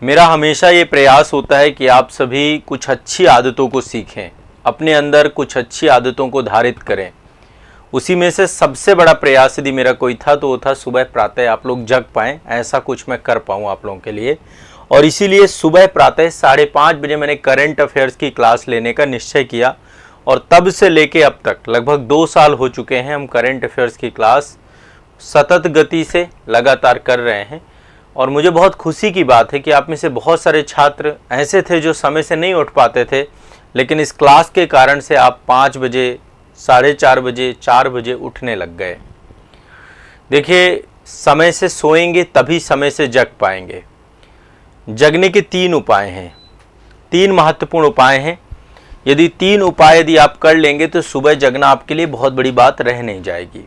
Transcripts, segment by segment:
मेरा हमेशा ये प्रयास होता है कि आप सभी कुछ अच्छी आदतों को सीखें, अपने अंदर कुछ अच्छी आदतों को धारित करें। उसी में से सबसे बड़ा प्रयास यदि मेरा कोई था तो वो था सुबह प्रातः आप लोग जग पाएँ, ऐसा कुछ मैं कर पाऊँ आप लोगों के लिए। और इसीलिए सुबह प्रातः 5:30 बजे मैंने करंट अफेयर्स की क्लास लेने का निश्चय किया और तब से लेके अब तक लगभग 2 साल हो चुके हैं हम करंट अफेयर्स की क्लास सतत गति से लगातार कर रहे हैं। और मुझे बहुत खुशी की बात है कि आप में से बहुत सारे छात्र ऐसे थे जो समय से नहीं उठ पाते थे, लेकिन इस क्लास के कारण से आप 5 बजे, 4:30 बजे, 4 बजे उठने लग गए। देखिए, समय से सोएंगे तभी समय से जग पाएंगे। जगने के 3 उपाय हैं, 3 महत्वपूर्ण उपाय हैं। यदि 3 उपाय यदि आप कर लेंगे तो सुबह जगना आपके लिए बहुत बड़ी बात रह नहीं जाएगी।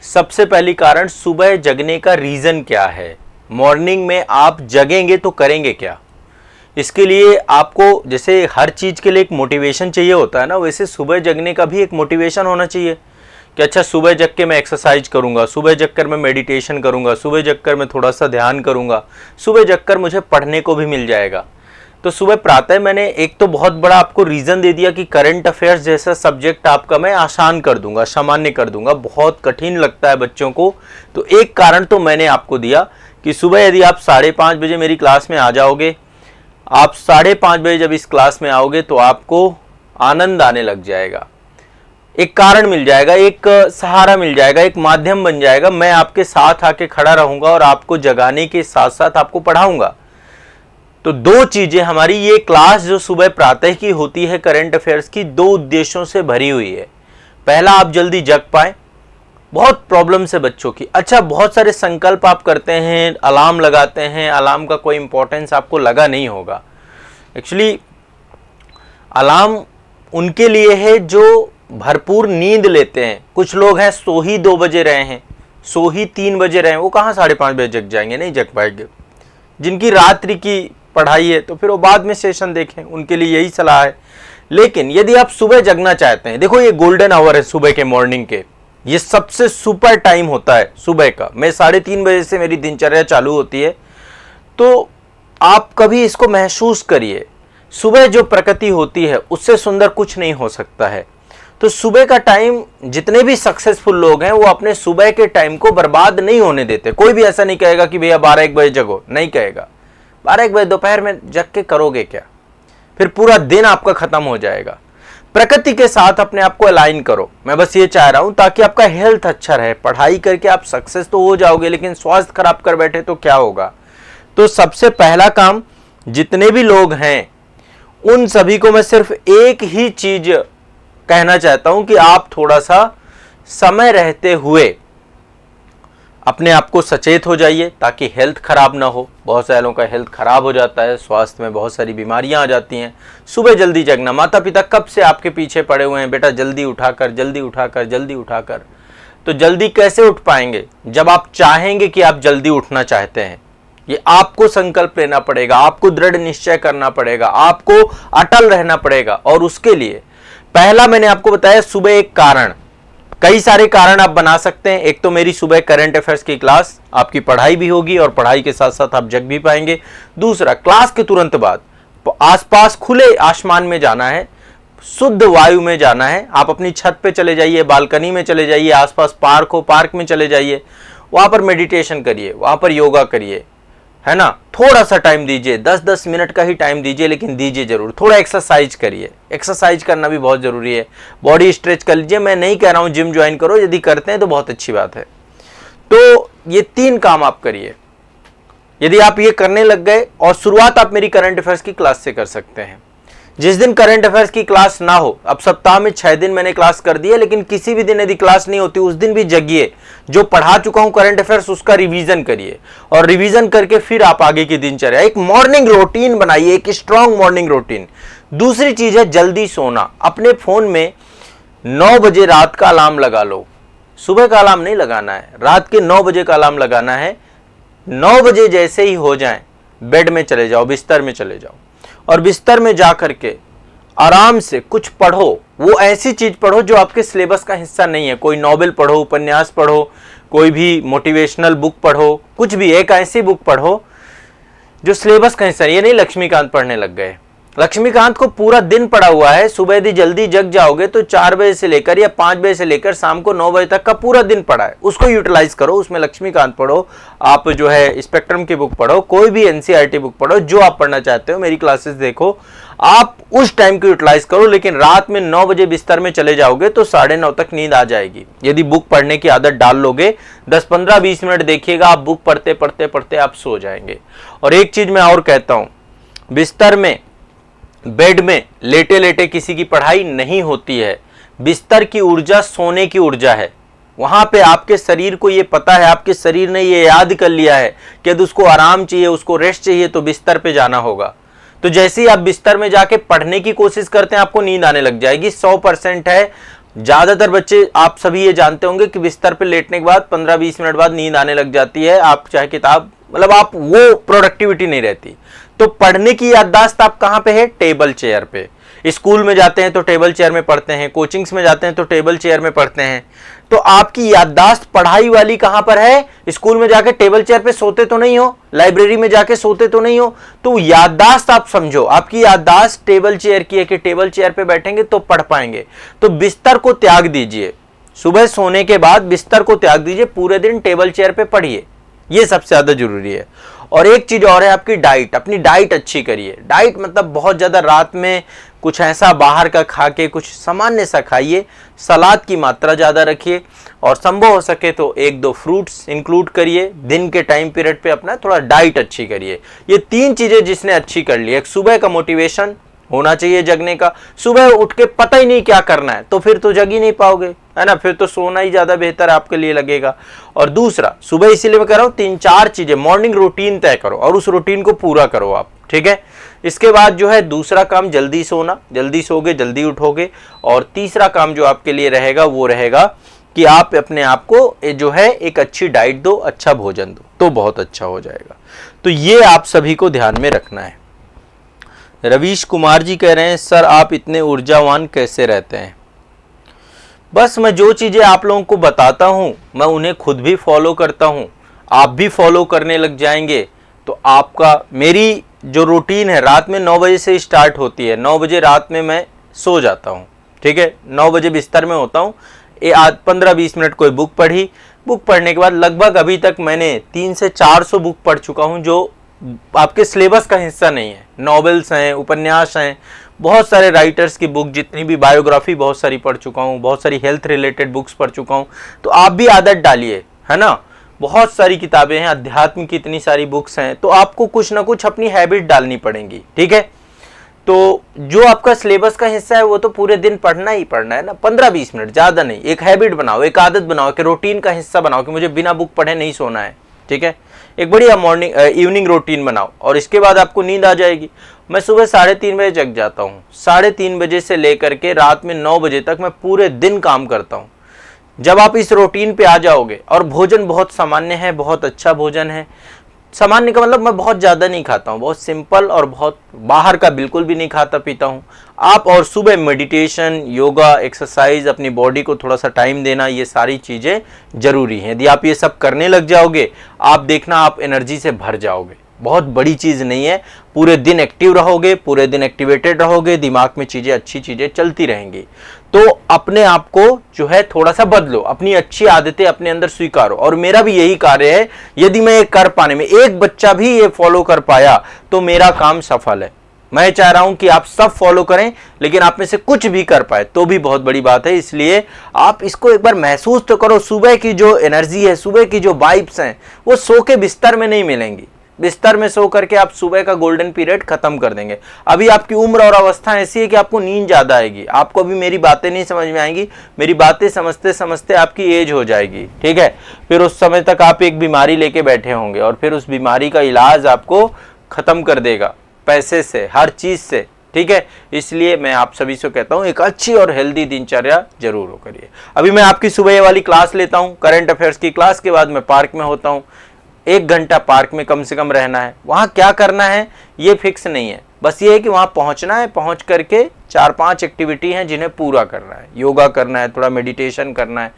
सबसे पहली कारण, सुबह जगने का रीज़न क्या है? मॉर्निंग में आप जगेंगे तो करेंगे क्या? इसके लिए आपको, जैसे हर चीज़ के लिए एक मोटिवेशन चाहिए होता है ना, वैसे सुबह जगने का भी एक मोटिवेशन होना चाहिए कि अच्छा सुबह जग के मैं एक्सरसाइज करूंगा, सुबह जग कर मैं मेडिटेशन करूंगा, सुबह जग कर मैं थोड़ा सा ध्यान करूंगा, सुबह जग कर मुझे पढ़ने को भी मिल जाएगा। तो सुबह प्रातः मैंने एक तो बहुत बड़ा आपको रीज़न दे दिया कि करंट अफेयर्स जैसा सब्जेक्ट आपका मैं आसान कर दूंगा, सामान्य कर दूंगा, बहुत कठिन लगता है बच्चों को। तो एक कारण तो मैंने आपको दिया कि सुबह यदि आप 5:30 बजे मेरी क्लास में आ जाओगे, आप 5:30 बजे जब इस क्लास में आओगे तो आपको आनंद आने लग जाएगा, एक कारण मिल जाएगा, एक सहारा मिल जाएगा, एक माध्यम बन जाएगा। मैं आपके साथ आके खड़ा रहूंगा और आपको जगाने के साथ साथ आपको पढ़ाऊंगा। तो 2 चीजें, हमारी ये क्लास जो सुबह प्रातः की होती है करंट अफेयर्स की, 2 उद्देश्यों से भरी हुई है। पहला, आप जल्दी जग पाए, बहुत प्रॉब्लम्स है बच्चों की। अच्छा, बहुत सारे संकल्प आप करते हैं, अलार्म लगाते हैं, अलार्म का कोई इंपॉर्टेंस आपको लगा नहीं होगा। एक्चुअली अलार्म उनके लिए है जो भरपूर नींद लेते हैं। कुछ लोग हैं सो ही 2 बजे रहे हैं, सो ही 3 बजे रहे हैं, वो कहाँ 5:30 बजे जग जाएंगे? नहीं जग पाएंगे। जिनकी रात्रि की पढ़ाई है तो फिर वो बाद में सेशन देखें, उनके लिए यही सलाह है। लेकिन यदि आप सुबह जगना चाहते हैं, देखो ये गोल्डन आवर है सुबह के, मॉर्निंग के, ये सबसे सुपर टाइम होता है सुबह का। मैं 3:30 बजे से मेरी दिनचर्या चालू होती है, तो आप कभी इसको महसूस करिए। सुबह जो प्रकृति होती है उससे सुंदर कुछ नहीं हो सकता है। तो सुबह का टाइम, जितने भी सक्सेसफुल लोग हैं वो अपने सुबह के टाइम को बर्बाद नहीं होने देते। कोई भी ऐसा नहीं कहेगा कि भैया 12-1 बजे जगो, नहीं कहेगा। 12-1 बजे दोपहर में जग के करोगे क्या? फिर पूरा दिन आपका खत्म हो जाएगा। प्रकृति के साथ अपने आप को अलाइन करो। मैं बस ये चाह रहा हूं ताकि आपका हेल्थ अच्छा रहे। पढ़ाई करके आप सक्सेस तो हो जाओगे, लेकिन स्वास्थ्य खराब कर बैठे तो क्या होगा? तो सबसे पहला काम, जितने भी लोग हैं उन सभी को मैं सिर्फ एक ही चीज कहना चाहता हूं कि आप थोड़ा सा समय रहते हुए अपने आप को सचेत हो जाइए ताकि हेल्थ खराब ना हो। बहुत सारे लोगों का हेल्थ खराब हो जाता है, स्वास्थ्य में बहुत सारी बीमारियां आ जाती हैं। सुबह जल्दी जगना, माता पिता कब से आपके पीछे पड़े हुए हैं, बेटा जल्दी उठाकर, जल्दी उठाकर, जल्दी उठाकर। तो जल्दी कैसे उठ पाएंगे? जब आप चाहेंगे कि आप जल्दी उठना चाहते हैं। ये आपको संकल्प लेना पड़ेगा, आपको दृढ़ निश्चय करना पड़ेगा, आपको अटल रहना पड़ेगा। और उसके लिए पहला मैंने आपको बताया सुबह एक कारण, कई सारे कारण आप बना सकते हैं। एक तो मेरी सुबह करंट अफेयर्स की क्लास, आपकी पढ़ाई भी होगी और पढ़ाई के साथ साथ आप जग भी पाएंगे। दूसरा, क्लास के तुरंत बाद आसपास खुले आसमान में जाना है, शुद्ध वायु में जाना है। आप अपनी छत पे चले जाइए, बालकनी में चले जाइए, आसपास पार्क हो, पार्क में चले जाइए, वहां पर मेडिटेशन करिए, वहां पर योगा करिए, है ना। थोड़ा सा टाइम दीजिए, 10-10 मिनट का ही टाइम दीजिए, लेकिन दीजिए जरूर। थोड़ा एक्सरसाइज करिए, एक्सरसाइज करना भी बहुत जरूरी है। बॉडी स्ट्रेच कर लीजिए। मैं नहीं कह रहा हूं जिम ज्वाइन करो, यदि करते हैं तो बहुत अच्छी बात है। तो ये 3 काम आप करिए। यदि आप ये करने लग गए, और शुरुआत आप मेरी करंट अफेयर्स की क्लास से कर सकते हैं। जिस दिन करंट अफेयर्स की क्लास ना हो, अब सप्ताह में 6 दिन मैंने क्लास कर दी है, लेकिन किसी भी दिन यदि क्लास नहीं होती उस दिन भी जगिए। जो पढ़ा चुका हूं करंट अफेयर्स उसका रिवीजन करिए, और रिवीजन करके फिर आप आगे की दिनचर्या, एक मॉर्निंग रूटीन बनाइए, एक स्ट्रॉन्ग मॉर्निंग रूटीन। दूसरी चीज है जल्दी सोना। अपने फोन में 9 बजे रात का अलार्म लगा लो। सुबह का अलार्म नहीं लगाना है, रात के 9 बजे का अलार्म लगाना है। 9 बजे जैसे ही हो जाए बेड में चले जाओ, बिस्तर में चले जाओ, और बिस्तर में जा करके आराम से कुछ पढ़ो। वो ऐसी चीज पढ़ो जो आपके सिलेबस का हिस्सा नहीं है। कोई नॉवेल पढ़ो, उपन्यास पढ़ो, कोई भी मोटिवेशनल बुक पढ़ो, कुछ भी एक ऐसी बुक पढ़ो जो सिलेबस का हिस्सा, ये नहीं लक्ष्मीकांत पढ़ने लग गए। लक्ष्मीकांत को पूरा दिन पड़ा हुआ है, सुबह यदि जल्दी जग जाओगे तो 4 बजे से लेकर या 5 बजे से लेकर शाम को 9 बजे तक का पूरा दिन पड़ा है, उसको यूटिलाइज करो। उसमें लक्ष्मीकांत पढ़ो, आप जो है स्पेक्ट्रम की बुक पढ़ो, कोई भी एनसीईआरटी बुक पढ़ो, जो आप पढ़ना चाहते हो, मेरी क्लासेस देखो, आप उस टाइम को यूटिलाइज करो। लेकिन रात में 9 बजे बिस्तर में चले जाओगे तो 9:30 तक नींद आ जाएगी। यदि बुक पढ़ने की आदत डाल लोगे, 10, 15, 20 मिनट देखिएगा, आप बुक पढ़ते पढ़ते पढ़ते आप सो जाएंगे। और एक चीज मैं और कहता हूं, बिस्तर में, बेड में लेटे लेटे किसी की पढ़ाई नहीं होती है। बिस्तर की ऊर्जा सोने की ऊर्जा है। वहां पे आपके शरीर को ये पता है, आपके शरीर ने ये याद कर लिया है कि यदि उसको आराम चाहिए, उसको रेस्ट चाहिए, तो बिस्तर पे जाना होगा। तो जैसे ही आप बिस्तर में जाके पढ़ने की कोशिश करते हैं, आपको नींद आने लग जाएगी। 100% है। ज्यादातर बच्चे, आप सभी ये जानते होंगे कि बिस्तर पे लेटने के बाद 15-20 मिनट बाद नींद आने लग जाती है। आप चाहे किताब, मतलब आप वो प्रोडक्टिविटी नहीं रहती। तो पढ़ने की याददाश्त आप कहां पे है? टेबल चेयर पे। स्कूल में जाते हैं तो टेबल चेयर में पढ़ते हैं, कोचिंग्स में जाते हैं तो टेबल चेयर में पढ़ते हैं। तो आपकी याददाश्त पढ़ाई वाली कहां पर है? स्कूल में जाके टेबल चेयर पे सोते तो नहीं हो, लाइब्रेरी में जाके सोते तो नहीं हो। तो याददाश्त आप समझो, आपकी याददाश्त टेबल चेयर की है कि टेबल चेयर पे बैठेंगे तो पढ़ पाएंगे। तो बिस्तर को त्याग दीजिए, सुबह सोने के बाद बिस्तर को त्याग दीजिए, पूरे दिन टेबल चेयर पे पढ़िए, ये सबसे ज्यादा जरूरी है। और एक चीज और है, आपकी डाइट, अपनी डाइट अच्छी करिए। डाइट मतलब बहुत ज्यादा रात में कुछ ऐसा बाहर का खा के कुछ सामान्य सा खाइए, सलाद की मात्रा ज्यादा रखिए, और संभव हो सके तो 1-2 फ्रूट्स इंक्लूड करिए। दिन के टाइम पीरियड पे अपना थोड़ा डाइट अच्छी करिए। ये 3 चीजें जिसने अच्छी कर ली, एक सुबह का मोटिवेशन होना चाहिए जगने का, सुबह उठ के पता ही नहीं क्या करना है तो फिर तो जग ही नहीं पाओगे, है ना, फिर तो सोना ही ज्यादा बेहतर आपके लिए लगेगा। और दूसरा, सुबह इसीलिए मैं कह रहा हूं 3-4 चीजें, मॉर्निंग रूटीन तय करो और उस रूटीन को पूरा करो आप, ठीक है। इसके बाद जो है दूसरा काम, जल्दी सोना, जल्दी सोगे जल्दी उठोगे। और तीसरा काम जो आपके लिए रहेगा वो रहेगा कि आप अपने आप को जो है एक अच्छी डाइट दो, अच्छा भोजन दो, तो बहुत अच्छा हो जाएगा। तो ये आप सभी को ध्यान में रखना है। रवीश कुमार जी कह रहे हैं, सर आप इतने ऊर्जावान कैसे रहते हैं? बस मैं जो चीजें आप लोगों को बताता हूं, मैं उन्हें खुद भी फॉलो करता हूं, आप भी फॉलो करने लग जाएंगे तो आपका, मेरी जो रूटीन है रात में 9 बजे से स्टार्ट होती है। 9 बजे रात में मैं सो जाता हूं, ठीक है, 9 बजे बिस्तर में होता हूं। 15-20 मिनट कोई बुक पढ़ी, बुक पढ़ने के बाद लगभग अभी तक मैंने 300 से 400 बुक पढ़ चुका हूं जो आपके सिलेबस का हिस्सा नहीं है। नॉवेल्स हैं, उपन्यास हैं, बहुत सारे राइटर्स की बुक, जितनी भी बायोग्राफी बहुत सारी पढ़ चुका हूँ, बहुत सारी हेल्थ रिलेटेड बुक्स पढ़ चुका हूँ। तो आप भी आदत डालिए, है ना, बहुत सारी किताबें हैं, अध्यात्म की इतनी सारी बुक्स हैं, तो आपको कुछ ना कुछ अपनी हैबिट डालनी पड़ेगी, ठीक है। तो जो आपका सिलेबस का हिस्सा है वो तो पूरे दिन पढ़ना ही पढ़ना है ना, 15-20 मिनट, ज़्यादा नहीं। एक हैबिट बनाओ, एक आदत बनाओ, कि रूटीन का हिस्सा बनाओ कि मुझे बिना बुक पढ़े नहीं सोना है, ठीक है। एक बढ़िया मॉर्निंग इवनिंग रूटीन बनाओ और इसके बाद आपको नींद आ जाएगी। मैं सुबह 3:30 बजे जग जाता हूँ, 3:30 बजे से लेकर के रात में 9 बजे तक मैं पूरे दिन काम करता हूँ। जब आप इस रूटीन पे आ जाओगे, और भोजन बहुत सामान्य है, बहुत अच्छा भोजन है। सामान्य का मतलब मैं बहुत ज़्यादा नहीं खाता हूँ, बहुत सिंपल, और बहुत बाहर का बिल्कुल भी नहीं खाता पीता हूँ आप। और सुबह मेडिटेशन, योगा, एक्सरसाइज, अपनी बॉडी को थोड़ा सा टाइम देना, ये सारी चीज़ें ज़रूरी हैं। यदि आप ये सब करने लग जाओगे, आप देखना आप एनर्जी से भर जाओगे। बहुत बड़ी चीज़ नहीं है, पूरे दिन एक्टिव रहोगे, पूरे दिन एक्टिवेटेड रहोगे, दिमाग में चीज़ें, अच्छी चीज़ें चलती रहेंगी। तो अपने आप को जो है थोड़ा सा बदलो, अपनी अच्छी आदतें अपने अंदर स्वीकारो। और मेरा भी यही कार्य है, यदि मैं ये कर पाने में, एक बच्चा भी ये फॉलो कर पाया तो मेरा काम सफल है। मैं चाह रहा हूं कि आप सब फॉलो करें, लेकिन आप में से कुछ भी कर पाए तो भी बहुत बड़ी बात है। इसलिए आप इसको एक बार महसूस तो करो। सुबह की जो एनर्जी है, सुबह की जो वाइब्स हैं, वो सो के बिस्तर में नहीं मिलेंगी। बिस्तर में सो करके आप सुबह का गोल्डन पीरियड खत्म कर देंगे। अभी आपकी उम्र और अवस्था ऐसी है कि आपको नींद ज्यादा आएगी, आपको अभी मेरी बातें नहीं समझ में आएंगी, मेरी बातें समझते समझते आपकी एज हो जाएगी, ठीक है। फिर उस समय तक आप एक बीमारी लेके बैठे होंगे और फिर उस बीमारी का इलाज आपको खत्म कर देगा, पैसे से, हर चीज से, ठीक है। इसलिए मैं आप सभी से कहता हूं, एक अच्छी और हेल्दी दिनचर्या जरूर हो करिए। अभी मैं आपकी सुबह वाली क्लास लेता हूं, करंट अफेयर्स की क्लास के बाद मैं पार्क में होता हूं। 1 घंटा पार्क में कम से कम रहना है। वहाँ क्या करना है ये फिक्स नहीं है, बस ये है कि वहाँ पहुँचना है, पहुँच करके 4-5 एक्टिविटी हैं जिन्हें पूरा करना है। योगा करना है, थोड़ा मेडिटेशन करना है,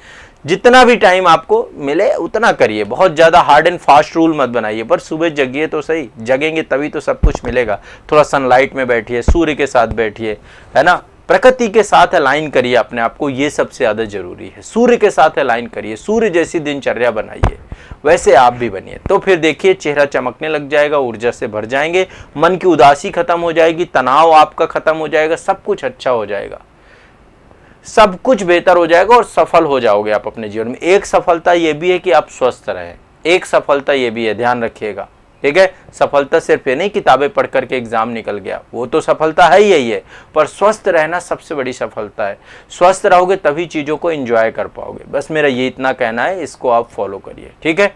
जितना भी टाइम आपको मिले उतना करिए, बहुत ज़्यादा हार्ड एंड फास्ट रूल मत बनाइए, पर सुबह जगिए तो सही, जगेंगे तभी तो सब कुछ मिलेगा। थोड़ा सनलाइट में बैठिए, सूर्य के साथ बैठिए, है ना, प्रकृति के साथ अलाइन करिए अपने आप को, ये सबसे ज़्यादा जरूरी है। सूर्य के साथ अलाइन करिए, सूर्य जैसी दिनचर्या बनाइए, वैसे आप भी बनिए, तो फिर देखिए चेहरा चमकने लग जाएगा, ऊर्जा से भर जाएंगे, मन की उदासी खत्म हो जाएगी, तनाव आपका खत्म हो जाएगा, सब कुछ अच्छा हो जाएगा, सब कुछ बेहतर हो जाएगा और सफल हो जाओगे आप अपने जीवन में। एक सफलता ये भी है कि आप स्वस्थ रहें, एक सफलता ये भी है, ध्यान रखिएगा, ठीक है। सफलता सिर्फ ये नहीं किताबें पढ़ करके एग्जाम निकल गया, वो तो सफलता है ही यही है, पर स्वस्थ रहना सबसे बड़ी सफलता है। स्वस्थ रहोगे तभी चीज़ों को एंजॉय कर पाओगे। बस मेरा ये इतना कहना है, इसको आप फॉलो करिए, ठीक है।